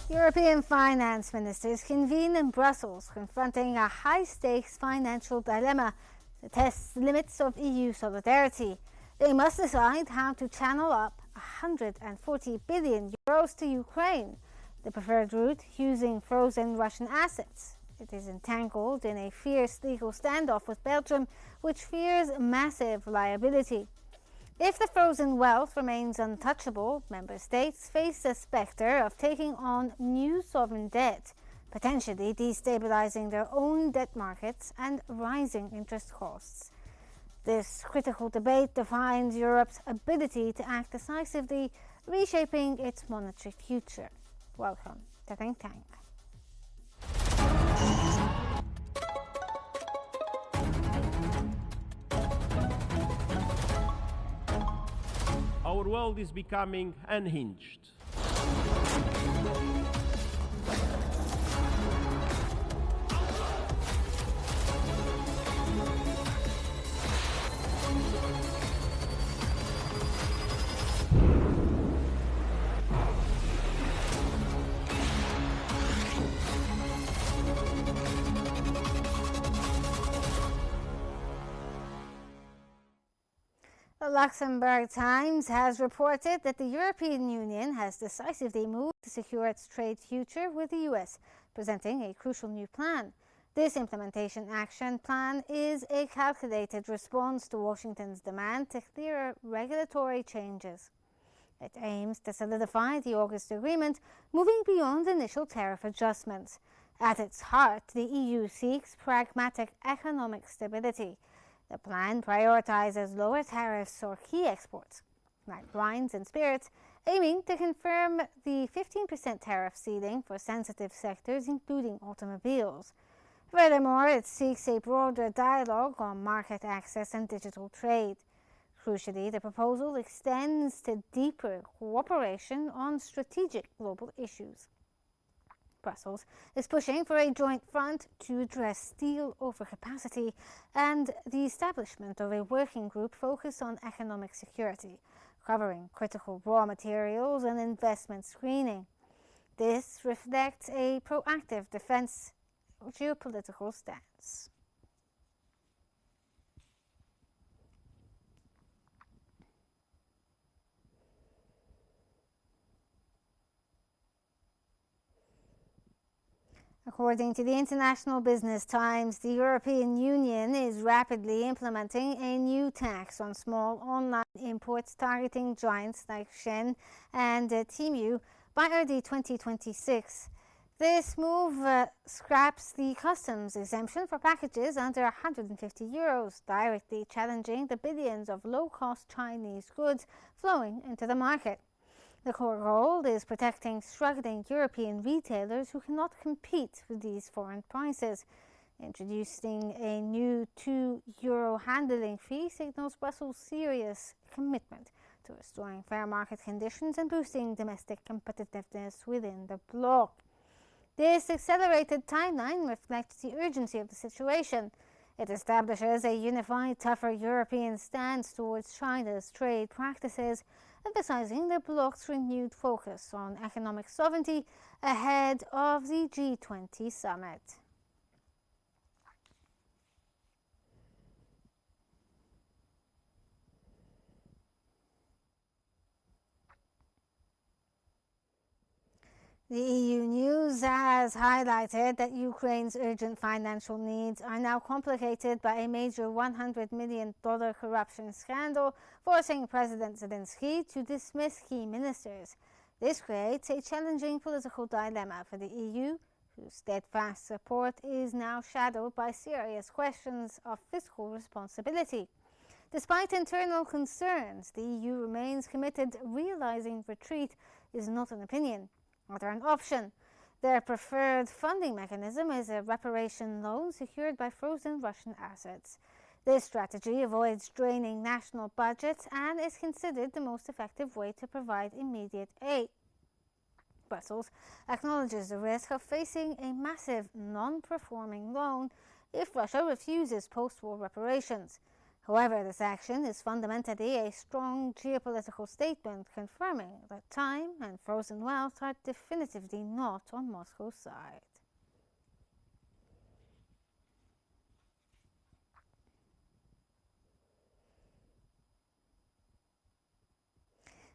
European finance ministers convene in Brussels, confronting a high-stakes financial dilemma that tests the limits of EU solidarity. They must decide how to channel up 140 billion euros to Ukraine, the preferred route using frozen Russian assets. It is entangled in a fierce legal standoff with Belgium, which fears massive liability. If the frozen wealth remains untouchable, member states face the spectre of taking on new sovereign debt, potentially destabilizing their own debt markets and rising interest costs. This critical debate defines Europe's ability to act decisively, reshaping its monetary future. Welcome to Think Tank. Our world is becoming unhinged. The Luxembourg Times has reported that the European Union has decisively moved to secure its trade future with the US, presenting a crucial new plan. This implementation action plan is a calculated response to Washington's demand to clear regulatory changes. It aims to solidify the August agreement, moving beyond initial tariff adjustments. At its heart, the EU seeks pragmatic economic stability. The plan prioritizes lower tariffs for key exports, like wines and spirits, aiming to confirm the 15% tariff ceiling for sensitive sectors, including automobiles. Furthermore, it seeks a broader dialogue on market access and digital trade. Crucially, the proposal extends to deeper cooperation on strategic global issues. Brussels is pushing for a joint front to address steel overcapacity and the establishment of a working group focused on economic security, covering critical raw materials and investment screening. This reflects a proactive defense geopolitical stance. According to the International Business Times, the European Union is rapidly implementing a new tax on small online imports targeting giants like Shein and Temu by early 2026. This move scraps the customs exemption for packages under 150 euros, directly challenging the billions of low-cost Chinese goods flowing into the market. The core goal is protecting struggling European retailers who cannot compete with these foreign prices. Introducing a new €2 handling fee signals Brussels' serious commitment to restoring fair market conditions and boosting domestic competitiveness within the bloc. This accelerated timeline reflects the urgency of the situation. It establishes a unified, tougher European stance towards China's trade practices, emphasizing the bloc's renewed focus on economic sovereignty ahead of the G20 summit. The EU News has highlighted that Ukraine's urgent financial needs are now complicated by a major $100 million corruption scandal, forcing President Zelensky to dismiss key ministers. This creates a challenging political dilemma for the EU, whose steadfast support is now shadowed by serious questions of fiscal responsibility. Despite internal concerns, the EU remains committed, realizing retreat is not an opinion, or an option. Their preferred funding mechanism is a reparation loan secured by frozen Russian assets. This strategy avoids draining national budgets and is considered the most effective way to provide immediate aid. Brussels acknowledges the risk of facing a massive non-performing loan if Russia refuses post-war reparations. However, this action is fundamentally a strong geopolitical statement confirming that time and frozen wealth are definitively not on Moscow's side.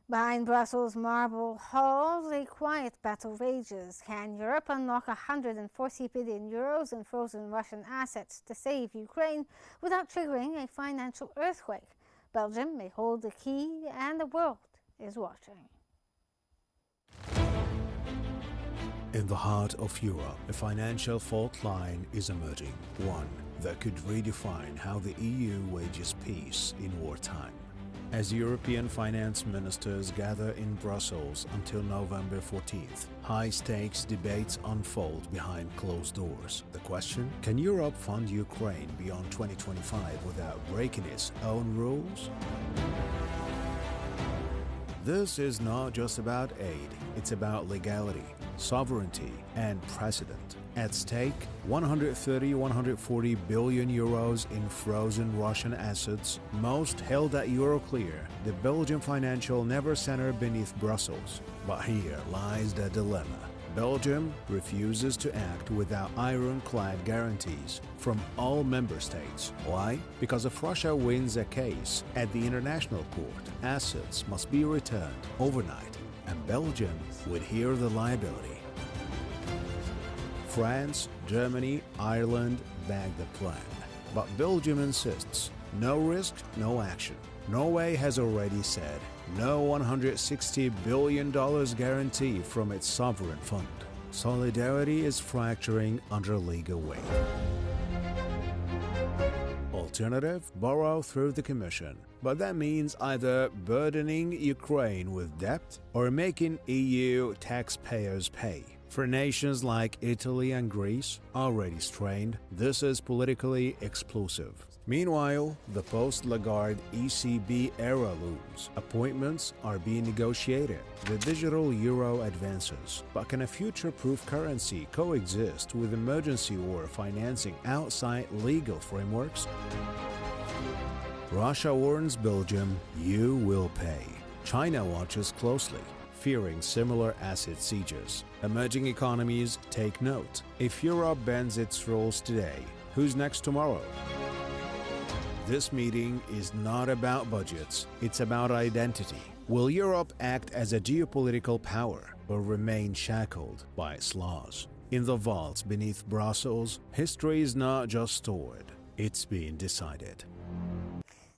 Behind Brussels' marble halls, a quiet battle rages. Can Europe unlock 140 billion euros in frozen Russian assets to save Ukraine without triggering a financial earthquake? Belgium may hold the key, and the world is watching. In the heart of Europe, a financial fault line is emerging, one that could redefine how the EU wages peace in wartime. As European finance ministers gather in Brussels until November 14th, high-stakes debates unfold behind closed doors. The question, can Europe fund Ukraine beyond 2025 without breaking its own rules? This is not just about aid, it's about legality, sovereignty, and precedent. At stake, 140 billion euros in frozen Russian assets, most held at Euroclear, the Belgian financial never center beneath Brussels. But here lies the dilemma. Belgium refuses to act without ironclad guarantees from all member states. Why? Because if Russia wins a case at the International Court, assets must be returned overnight, and Belgium would hear the liability. France, Germany, Ireland back the plan. But Belgium insists, no risk, no action. Norway has already said no $160 billion guarantee from its sovereign fund. Solidarity is fracturing under legal weight. Alternative, borrow through the Commission. But that means either burdening Ukraine with debt or making EU taxpayers pay. For nations like Italy and Greece, already strained, this is politically explosive. Meanwhile, the post-Lagarde ECB era looms. Appointments are being negotiated. The digital euro advances. But can a future-proof currency coexist with emergency war financing outside legal frameworks? Russia warns Belgium, you will pay. China watches closely, fearing similar asset sieges. Emerging economies take note. If Europe bends its rules today, who's next tomorrow? This meeting is not about budgets, it's about identity. Will Europe act as a geopolitical power or remain shackled by its laws? In the vaults beneath Brussels, history is not just stored, it's being decided.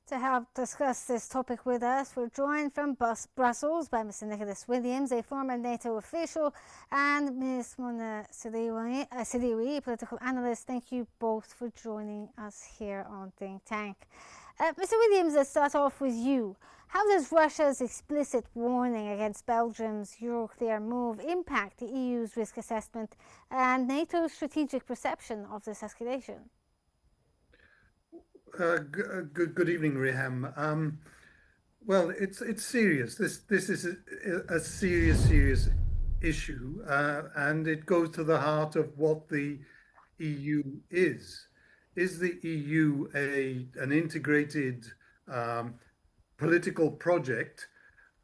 To help discuss this topic with us, we're joined from Brussels by Mr. Nicholas Williams, a former NATO official, and Ms. Mona Siddiqui, political analyst. Thank you both for joining us here on Think Tank. Mr. Williams, let's start off with you. How does Russia's explicit warning against Belgium's Euroclear move impact the EU's risk assessment and NATO's strategic perception of this escalation? Good evening, Riham. Well, it's serious. This is a serious issue, and it goes to the heart of what the EU is. Is the EU an integrated political project,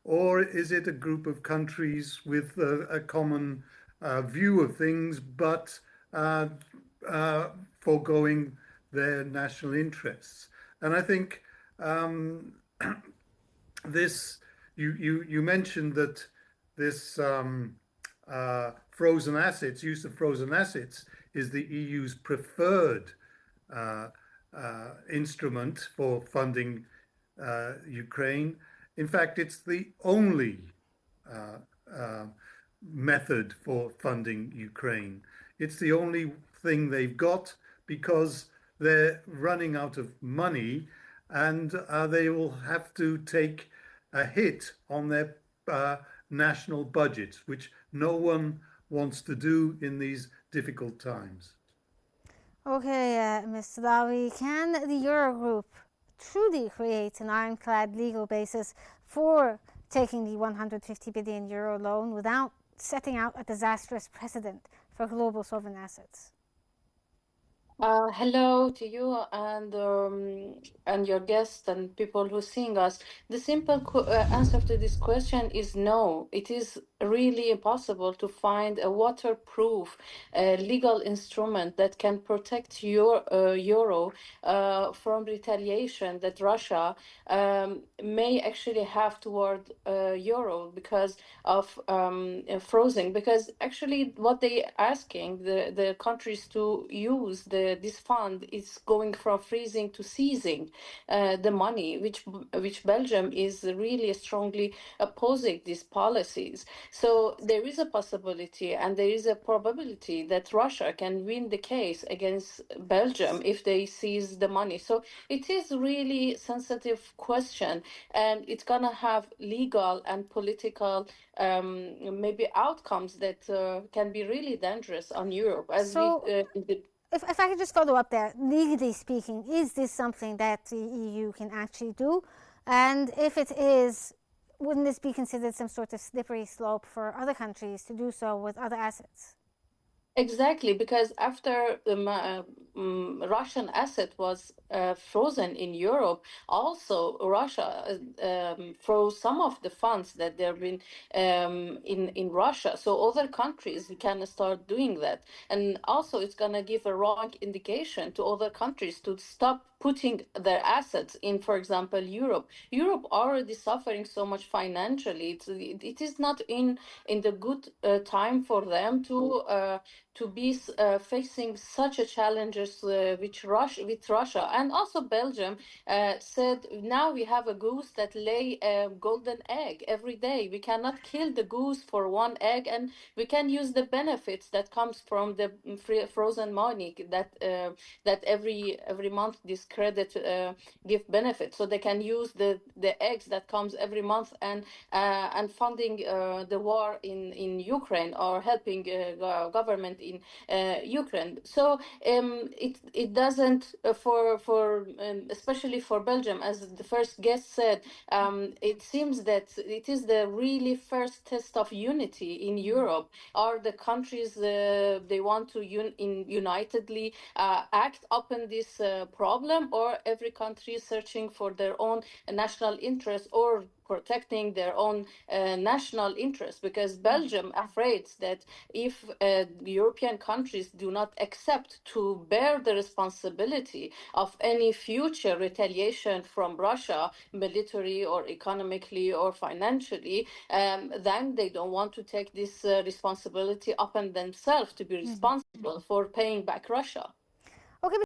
or is it a group of countries with a common view of things, but foregoing their national interests? And I think this, you mentioned that this frozen assets, use of frozen assets, is the EU's preferred instrument for funding Ukraine. In fact, it's the only method for funding Ukraine. It's the only thing they've got because they're running out of money, and they will have to take a hit on their national budgets, which no one wants to do in these difficult times. Okay, Mr. Lowry, can the Eurogroup truly create an ironclad legal basis for taking the 150 billion euro loan without setting out a disastrous precedent for global sovereign assets? Hello to you and your guests and people who seeing us. The simple answer to this question is no. It is really impossible to find a waterproof legal instrument that can protect your euro from retaliation that Russia may actually have toward euro because of frozen. Because actually, what they asking the countries to use this fund is going from freezing to seizing the money, which Belgium is really strongly opposing these policies. So there is a possibility and there is a probability that Russia can win the case against Belgium if they seize the money. So it is really sensitive question, and it's gonna have legal and political maybe outcomes that can be really dangerous on Europe. If I could just follow up there, legally speaking, is this something that the EU can actually do? And if it is, wouldn't this be considered some sort of slippery slope for other countries to do so with other assets? Exactly, because after the Russian asset was frozen in Europe, also Russia froze some of the funds that there have been in Russia. So other countries can start doing that, and also it's gonna give a wrong indication to other countries to stop putting their assets in, for example, Europe. Europe already suffering so much financially. It is not in the good time for them to be facing such a challenges with Russia, and also Belgium said now we have a goose that lay a golden egg every day. We cannot kill the goose for one egg, and we can use the benefits that comes from the frozen money that every month this credit give benefits, so they can use the eggs that comes every month and funding the war in Ukraine or helping government in Ukraine. So it doesn't for especially for Belgium, as the first guest said, it seems that it is the really first test of unity in Europe. Are the countries they want to unitedly act upon this problem, or every country is searching for their own national interest or protecting their own national interest? Because Belgium afraid that if European countries do not accept to bear the responsibility of any future retaliation from Russia, military or economically or financially, then they don't want to take this responsibility upon themselves to be responsible for paying back Russia. Okay, but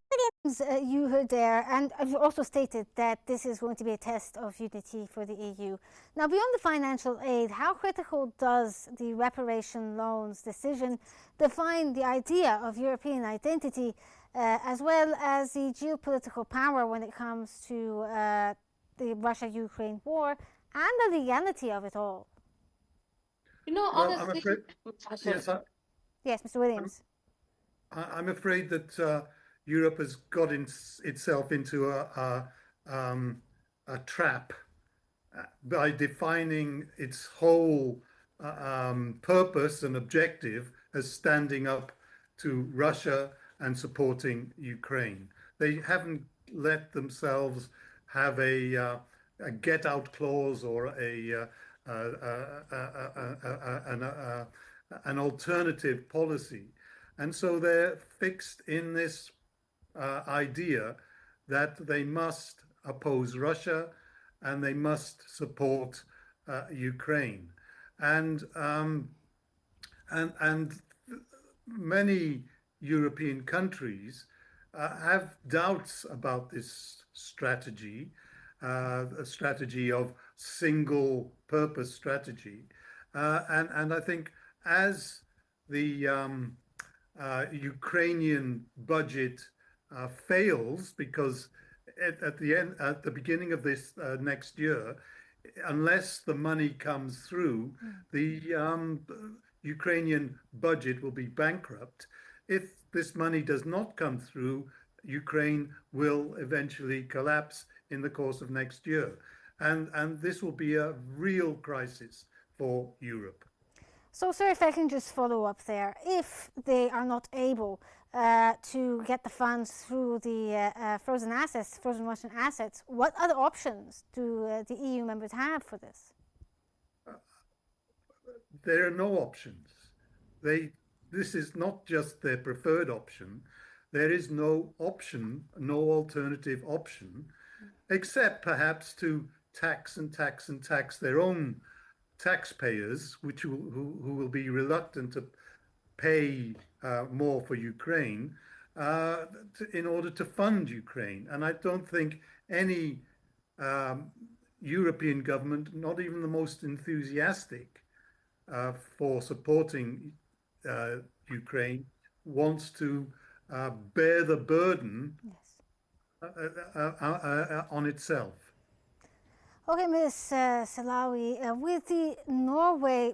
you heard there, and you also stated that this is going to be a test of unity for the EU. Now, beyond the financial aid, how critical does the reparation loans decision define the idea of European identity, as well as the geopolitical power when it comes to the Russia-Ukraine war and the legality of it all? You know, Well, honestly, I'm afraid, yes, Yes, Mr. Williams. I'm afraid that Europe has got itself into a trap by defining its whole purpose and objective as standing up to Russia and supporting Ukraine. They haven't let themselves have a get out clause or an alternative policy. And so they're fixed in this idea that they must oppose Russia and they must support Ukraine. And many European countries have doubts about this strategy, a strategy of single purpose strategy. And I think as the Ukrainian budget fails, because at the beginning of this next year, unless the money comes through, the Ukrainian budget will be bankrupt. If this money does not come through, Ukraine will eventually collapse in the course of next year. And this will be a real crisis for Europe. So, sir, if I can just follow up there, if they are not able to get the funds through the frozen Russian assets, what other options do the EU members have for this? There are no options. This is not just their preferred option. There is no option, no alternative option, except perhaps to tax and tax and tax their own taxpayers, who will be reluctant to pay more for Ukraine in order to fund Ukraine. And I don't think any European government, not even the most enthusiastic for supporting Ukraine, wants to bear the burden on itself. Okay, Ms. Salawi, with Norway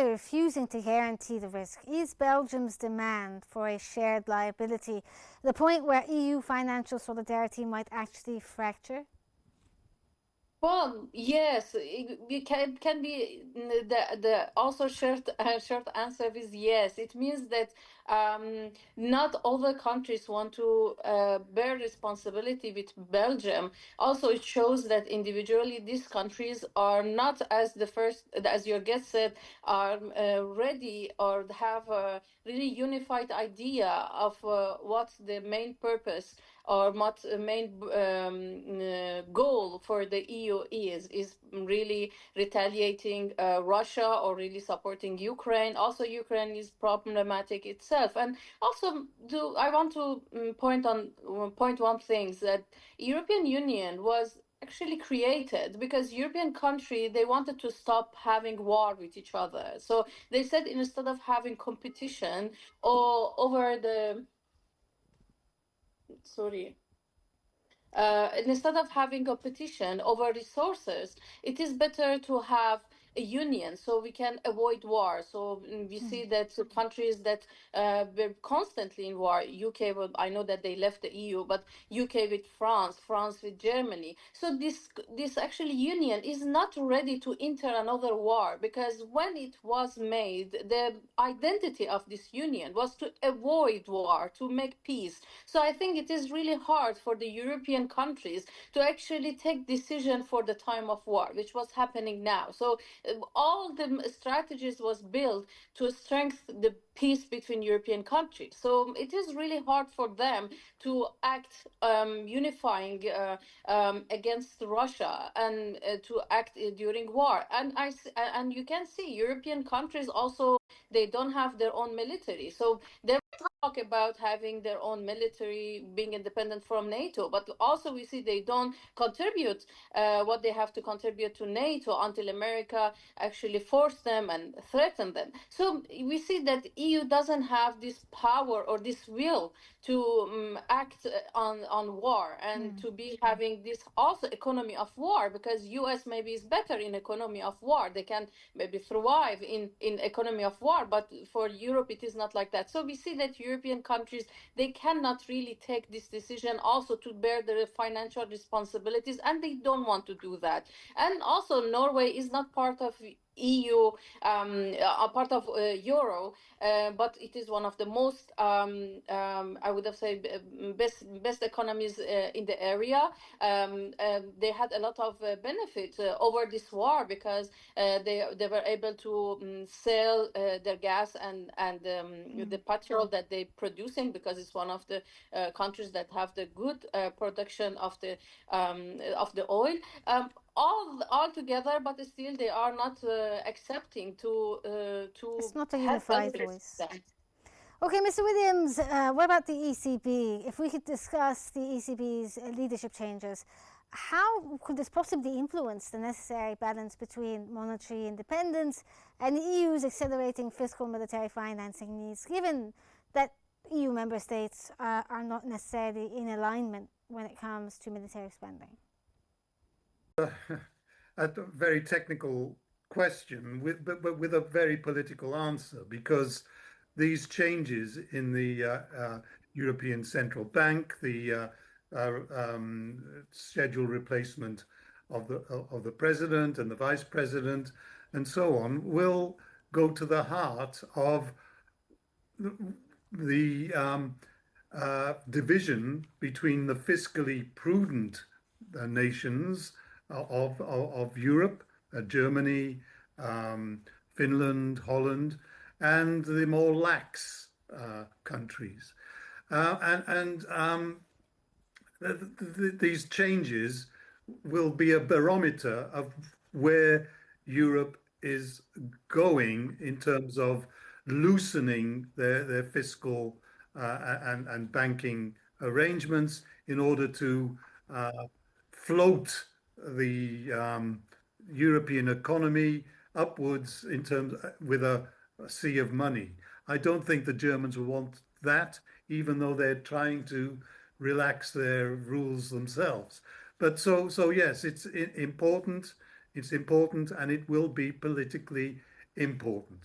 refusing to guarantee the risk, is Belgium's demand for a shared liability the point where EU financial solidarity might actually fracture? Well, yes, it can be the also short answer is yes. It means that not all the countries want to bear responsibility with Belgium. Also, it shows that individually these countries are not, as the first, as your guest said, are ready or have a really unified idea of what the main purpose or what main goal for the EU is really retaliating Russia or really supporting Ukraine. Also, Ukraine is problematic itself. And also, I want to point one thing, that European Union was actually created because European country, they wanted to stop having war with each other. So they said instead of having competition or over the instead of having competition over resources, it is better to have a union so we can avoid war. So we see that countries that were constantly in war, UK, well, I know that they left the EU, but UK with France, France with Germany. So this actually union is not ready to enter another war, because when it was made, the identity of this union was to avoid war, to make peace. So I think it is really hard for the European countries to actually take decision for the time of war, which was happening now. So all the strategies was built to strengthen the peace between European countries. So it is really hard for them to act unifying against Russia and to act during war. And you can see European countries also, they don't have their own military. So they talk about having their own military, being independent from NATO, but also we see they don't contribute what they have to contribute to NATO until America actually force them and threaten them. So we see that EU doesn't have this power or this will to act on war and to be having this also economy of war, because US maybe is better in economy of war. They can maybe thrive in economy of war, but for Europe it is not like that. So we see that European countries, they cannot really take this decision also to bear the financial responsibilities, and they don't want to do that. And also Norway is not part of EU, a part of Euro, but it is one of the most, I would have said, best economies in the area. They had a lot of benefit over this war, because they were able to sell their gas and the petrol that they're producing, because it's one of the countries that have the good production of the oil. All together, but still they are not accepting to It's not a have unified voice. Okay, Mr. Williams, what about the ECB? If we could discuss the ECB's leadership changes, how could this possibly influence the necessary balance between monetary independence and the EU's accelerating fiscal military financing needs, given that EU member states are not necessarily in alignment when it comes to military spending? A very technical question, but with a very political answer, because these changes in the European Central Bank, the scheduled replacement of the president and the vice president, and so on, will go to the heart of the division between the fiscally prudent nations of Europe, Germany, Finland, Holland, and the more lax countries. These changes will be a barometer of where Europe is going in terms of loosening their fiscal and banking arrangements in order to float the European economy upwards in terms with a sea of money. I don't think the Germans will want that, even though they're trying to relax their rules themselves. But so yes, it's important. It's important, and it will be politically important.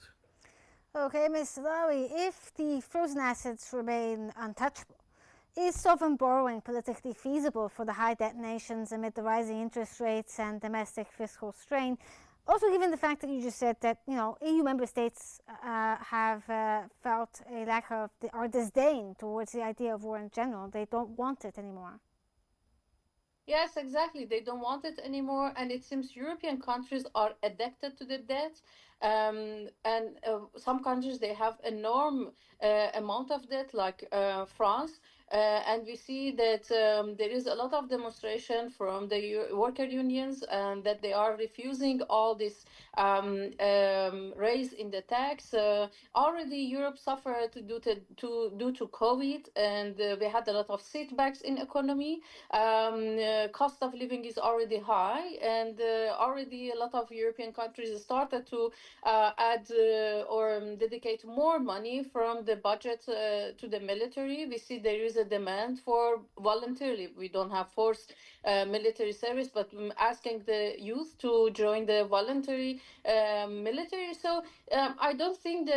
Okay, Ms. Lowy, if the frozen assets remain untouchable, is sovereign borrowing politically feasible for the high debt nations amid the rising interest rates and domestic fiscal strain? Also, given the fact that you just said that EU member states have felt a lack of or disdain towards the idea of war in general, they don't want it anymore. Yes, exactly. They don't want it anymore, and it seems European countries are addicted to the debt. And some countries they have enormous amount of debt, like France. And we see that there is a lot of demonstration from the worker unions, and that they are refusing all this raise in the tax. Already Europe suffered due to COVID, and we had a lot of setbacks in economy. Cost of living is already high, and already a lot of European countries started to add or dedicate more money from the budget to the military. We see there is a demand for voluntarily. We don't have forced military service, but asking the youth to join the voluntary military. So I don't think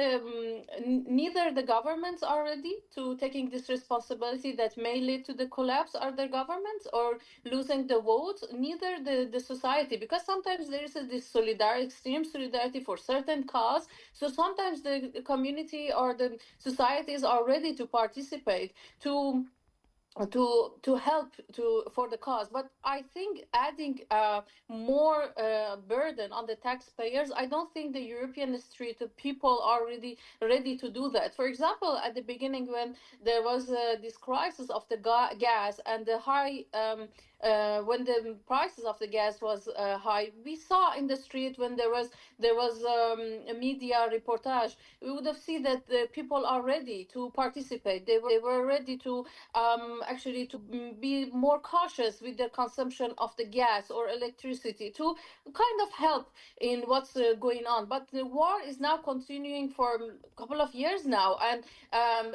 neither the governments are ready to taking this responsibility that may lead to the collapse of the governments or losing the votes, neither the society, because sometimes there is this solidarity, extreme solidarity for certain cause. So sometimes the community or the societies are ready to participate, to help for the cause. But I think adding more burden on the taxpayers, I don't think the European street people are really ready to do that. For example, at the beginning, when there was this crisis of the gas and the high when the prices of the gas was high, we saw in the street when there was a media reportage, we would have seen that the people are ready to participate. They were ready to actually to be more cautious with the consumption of the gas or electricity, to kind of help in what's going on. But the war is now continuing for a couple of years now, and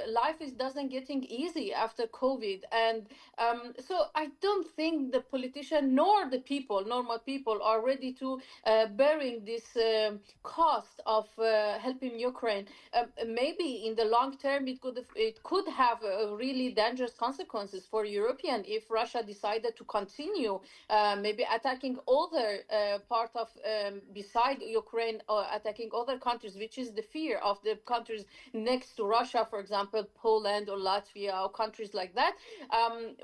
life doesn't getting easy after COVID. And so I don't think the politician nor the people, normal people, are ready to bearing this cost of helping Ukraine. Maybe in the long term it could have really dangerous consequences for European if Russia decided to continue maybe attacking other part of beside Ukraine, or attacking other countries, which is the fear of the countries next to Russia, for example, Poland or Latvia or countries like that.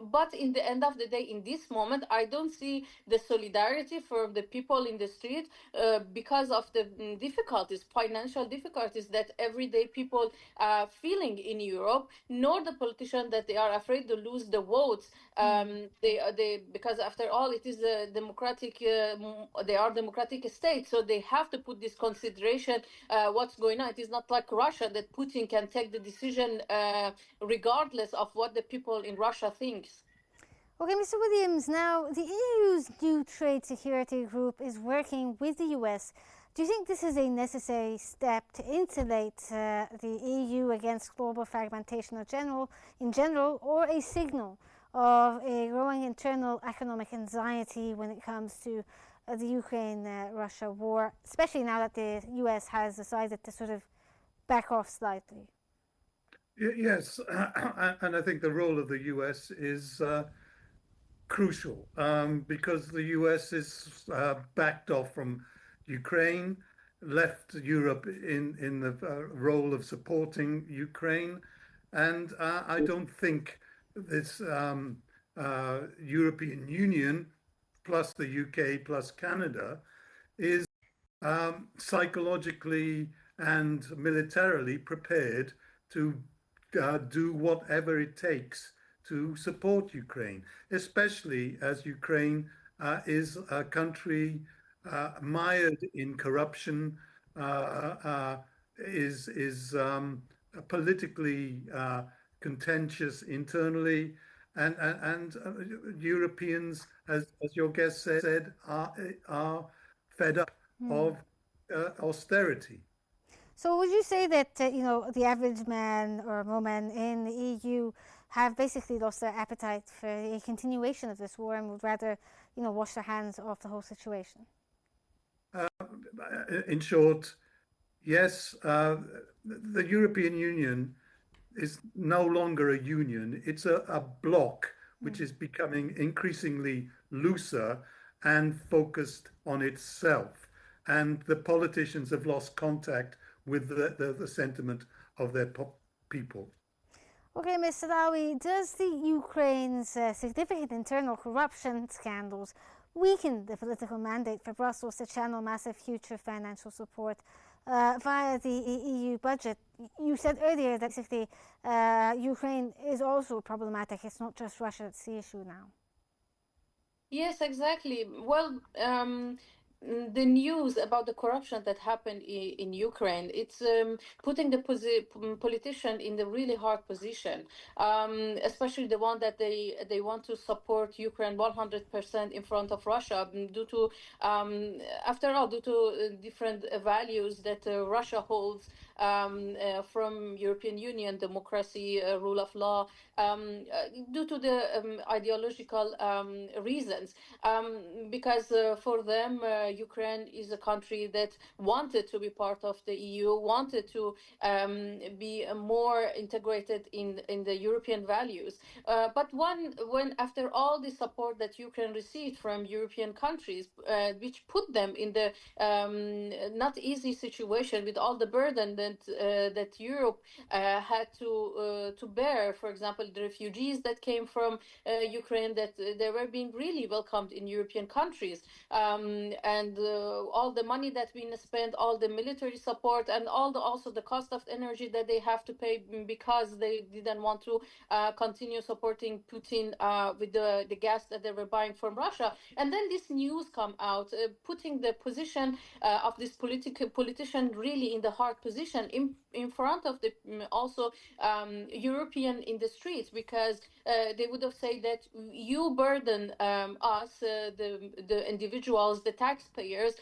But in the end of the day, in this moment, I don't see the solidarity for the people in the street because of the difficulties, financial difficulties that everyday people are feeling in Europe, nor the politicians that they are afraid to lose the votes. They because after all, it is a democratic. They are democratic states, so they have to put this consideration. What's going on? It is not like Russia that Putin can take the decision regardless of what the people in Russia thinks. Okay, Mr. Williams, now the EU's new trade security group is working with the US. Do you think this is a necessary step to insulate the EU against global fragmentation in general, or a signal of a growing internal economic anxiety when it comes to the Ukraine-Russia war, especially now that the US has decided to sort of back off slightly? Yes, and I think the role of the US is crucial because the US is backed off from Ukraine. left Europe in the role of supporting Ukraine. And I don't think this European Union plus the UK plus Canada is psychologically and militarily prepared to do whatever it takes to support Ukraine, especially as Ukraine is a country mired in corruption, is politically contentious internally, and Europeans, as your guest said, are fed up of austerity. So would you say that the average man or woman in the EU have basically lost their appetite for a continuation of this war and would rather wash their hands off the whole situation? In short, yes, the European Union is no longer a union. It's a bloc which is becoming increasingly looser and focused on itself. And the politicians have lost contact with the sentiment of their people. Okay, Ms. Salawi, does the Ukraine's significant internal corruption scandals weaken the political mandate for Brussels to channel massive future financial support via the EU budget? You said earlier that basically Ukraine is also problematic. It's not just Russia that's the issue now. Yes, exactly. Well, the news about the corruption that happened in Ukraine, it's putting the politician in the really hard position, especially the one that they want to support Ukraine 100% in front of Russia due to, after all, due to different values that Russia holds from European Union, democracy, rule of law, due to the ideological reasons, because for them, Ukraine is a country that wanted to be part of the EU, wanted to be more integrated in the European values. But when after all the support that Ukraine received from European countries, which put them in the not easy situation with all the burden that Europe had to bear, for example, the refugees that came from Ukraine, that they were being really welcomed in European countries, and all the money that's been spent, all the military support, and also the cost of energy that they have to pay because they didn't want to continue supporting Putin with the gas that they were buying from Russia. And then this news come out, putting the position of this politician really in the hard position in front of the also European in the streets, because they would have said that you burden us, the individuals, the taxpayers,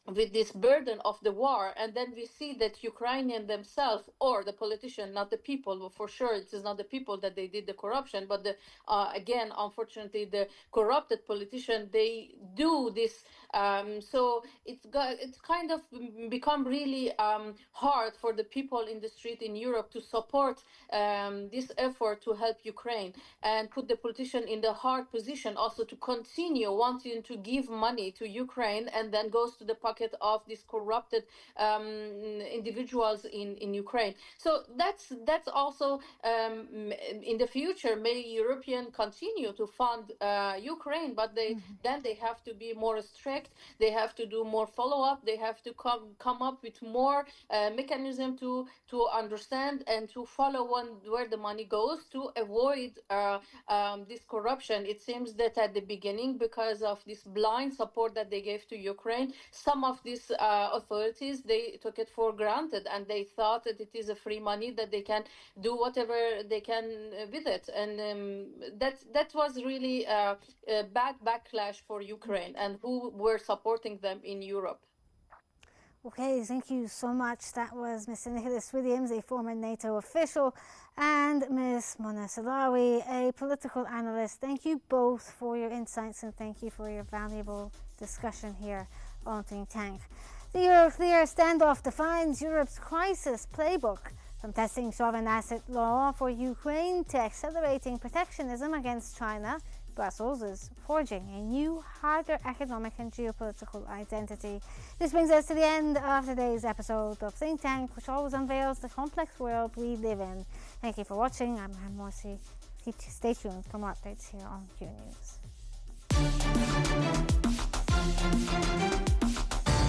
with this burden of the war. And then we see that Ukrainian themselves, or the politician, not the people, for sure it is not the people that they did the corruption, but again, unfortunately, the corrupted politician, they do this. So it's kind of become really hard for the people in the street in Europe to support this effort to help Ukraine, and put the politician in the hard position also to continue wanting to give money to Ukraine, and then goes to the pocket of these corrupted individuals in Ukraine. So that's also in the future, may European continue to fund Ukraine, but then they have to be more strict. They have to do more follow-up. They have to come up with more mechanism to understand and to follow where the money goes, to avoid this corruption. It seems that at the beginning, because of this blind support that they gave to Ukraine, some of these authorities, they took it for granted, and they thought that it is a free money, that they can do whatever they can with it. And that was really a bad backlash for Ukraine and who were supporting them in Europe. Okay, thank you so much. That was Mr. Nicholas Williams, a former NATO official, and Ms. Mona Salawi, a political analyst. Thank you both for your insights, and thank you for your valuable discussion here on Think Tank. The Euroclear standoff defines Europe's crisis playbook, from testing sovereign asset law for Ukraine to accelerating protectionism against China, Brussels is forging a new, harder economic and geopolitical identity. This brings us to the end of today's episode of Think Tank, which always unveils the complex world we live in. Thank you for watching. I'm Marcy. Stay tuned for more updates here on Qnews.